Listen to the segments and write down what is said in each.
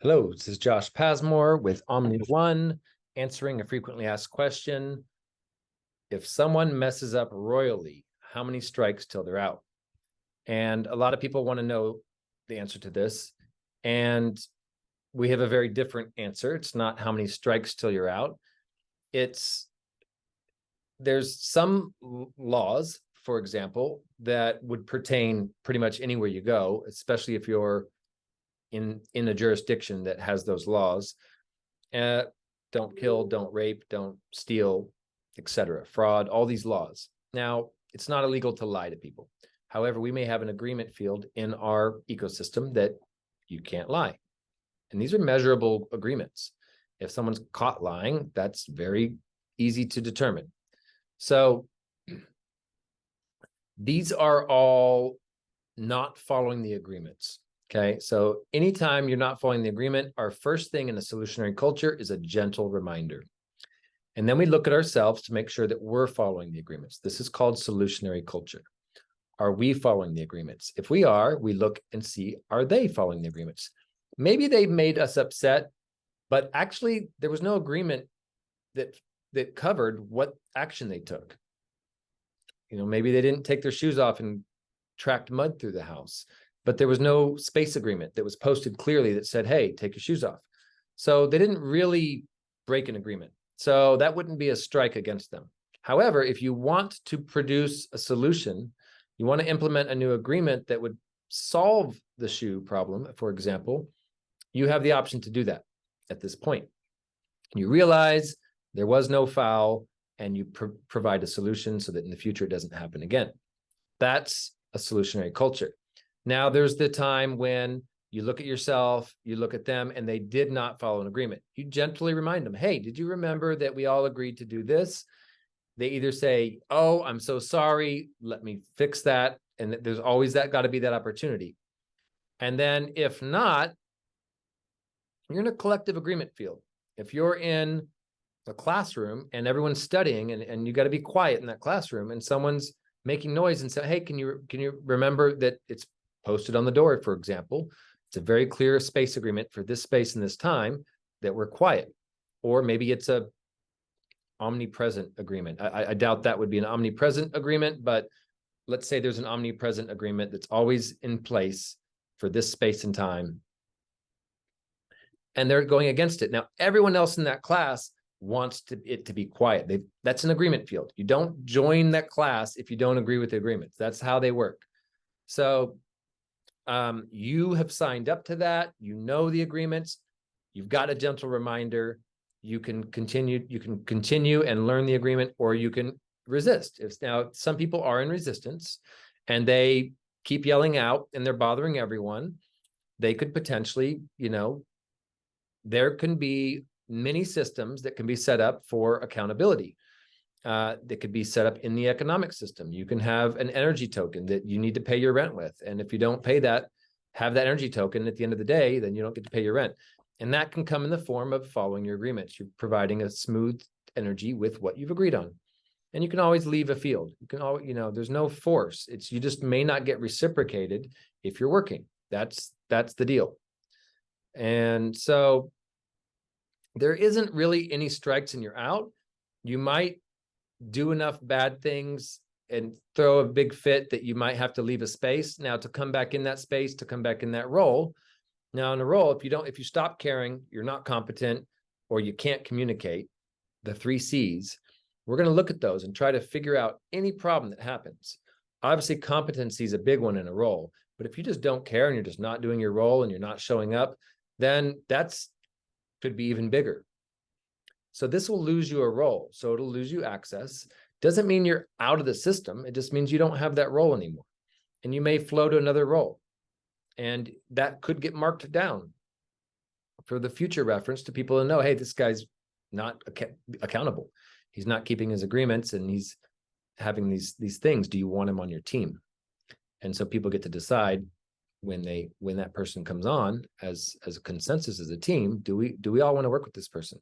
Hello, this is Josh Pasmore with OmniOne, answering a frequently asked question. If someone messes up royally, how many strikes till they're out? And a lot of people want to know the answer to this. And we have a very different answer. It's not how many strikes till you're out. There's some laws, for example, that would pertain pretty much anywhere you go, especially if you're in a jurisdiction that has those laws. Don't kill, don't rape, don't steal, etc. Fraud, all these laws. Now, it's not illegal to lie to people. However, we may have an agreement field in our ecosystem that you can't lie. And these are measurable agreements. If someone's caught lying, that's very easy to determine. So these are all not following the agreements. Okay, so anytime you're not following the agreement, our first thing in a solutionary culture is a gentle reminder. And then we look at ourselves to make sure that we're following the agreements. This is called solutionary culture. Are we following the agreements? If we are, we look and see, are they following the agreements? Maybe they made us upset, but actually there was no agreement that covered what action they took. Maybe they didn't take their shoes off and tracked mud through the house, but there was no space agreement that was posted clearly that said, hey, take your shoes off. So they didn't really break an agreement. So that wouldn't be a strike against them. However, if you want to produce a solution, you want to implement a new agreement that would solve the shoe problem, for example, you have the option to do that at this point. You realize there was no foul and you provide a solution so that in the future it doesn't happen again. That's a solutionary culture. Now, there's the time when you look at yourself, you look at them, and they did not follow an agreement. You gently remind them, hey, did you remember that we all agreed to do this? They either say, oh, I'm so sorry, let me fix that. And there's always got to be that opportunity. And then if not, you're in a collective agreement field. If you're in a classroom and everyone's studying and you got to be quiet in that classroom and someone's making noise and say, hey, can you remember that it's posted on the door, for example? It's a very clear space agreement for this space and this time that we're quiet. Or maybe it's a omnipresent agreement. I doubt that would be an omnipresent agreement, but let's say there's an omnipresent agreement that's always in place for this space and time. And they're going against it. Now, everyone else in that class wants it to be quiet. That's an agreement field. You don't join that class if you don't agree with the agreements. That's how they work. So you have signed up to that. You know the agreements. You've got a gentle reminder. You can continue and learn the agreement, or you can resist. Now, some people are in resistance and they keep yelling out and they're bothering everyone. They could potentially, there can be many systems that can be set up for accountability. That could be set up in the economic system. You can have an energy token that you need to pay your rent with. And if you don't pay that, have that energy token at the end of the day, then you don't get to pay your rent. And that can come in the form of following your agreements. You're providing a smooth energy with what you've agreed on. And you can always leave a field. You can always, there's no force. You just may not get reciprocated if you're working. That's the deal. And so there isn't really any strikes and you're out. You might do enough bad things and throw a big fit that you might have to leave a space. Now, to come back in that space, to come back in that role. Now, in a role, if you stop caring, you're not competent, or you can't communicate, the 3 C's, we're going to look at those and try to figure out any problem that happens. Obviously, competency is a big one in a role, but if you just don't care and you're just not doing your role and you're not showing up, then that's could be even bigger. So this will lose you a role. So it'll lose you access. Doesn't mean you're out of the system. It just means you don't have that role anymore. And you may flow to another role. And that could get marked down for the future reference to people to know, hey, this guy's not accountable. He's not keeping his agreements and he's having these things. Do you want him on your team? And so people get to decide when that person comes on as a consensus as a team, do we all want to work with this person?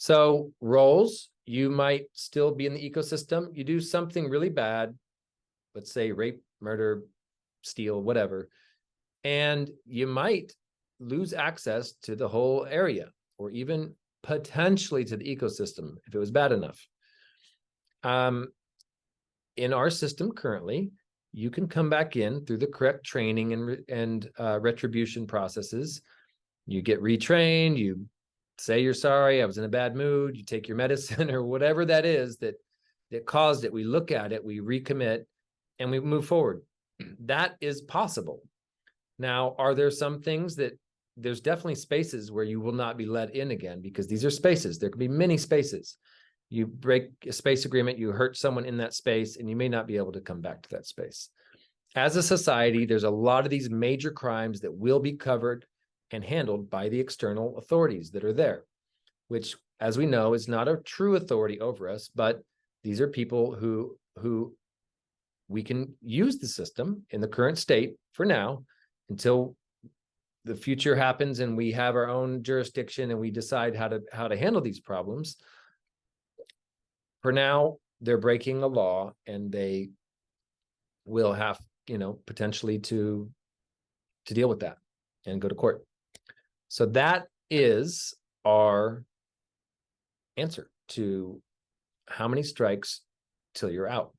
So roles, you might still be in the ecosystem. You do something really bad, let's say rape, murder, steal, whatever, and you might lose access to the whole area, or even potentially to the ecosystem if it was bad enough. In our system currently, you can come back in through the correct training and retribution processes. You get retrained, you say you're sorry, I was in a bad mood, you take your medicine or whatever that is that caused it. We look at it, we recommit, and we move forward. That is possible. Now, are there some things that there's definitely spaces where you will not be let in again, because these are spaces. There can be many spaces. You break a space agreement, you hurt someone in that space, and you may not be able to come back to that space. As a society, there's a lot of these major crimes that will be covered and handled by the external authorities that are there, which, as we know, is not a true authority over us, but these are people who we can use the system in the current state for now until the future happens and we have our own jurisdiction and we decide how to handle these problems. For now, they're breaking a law, and they will have, potentially to deal with that and go to court. So that is our answer to how many strikes till you're out.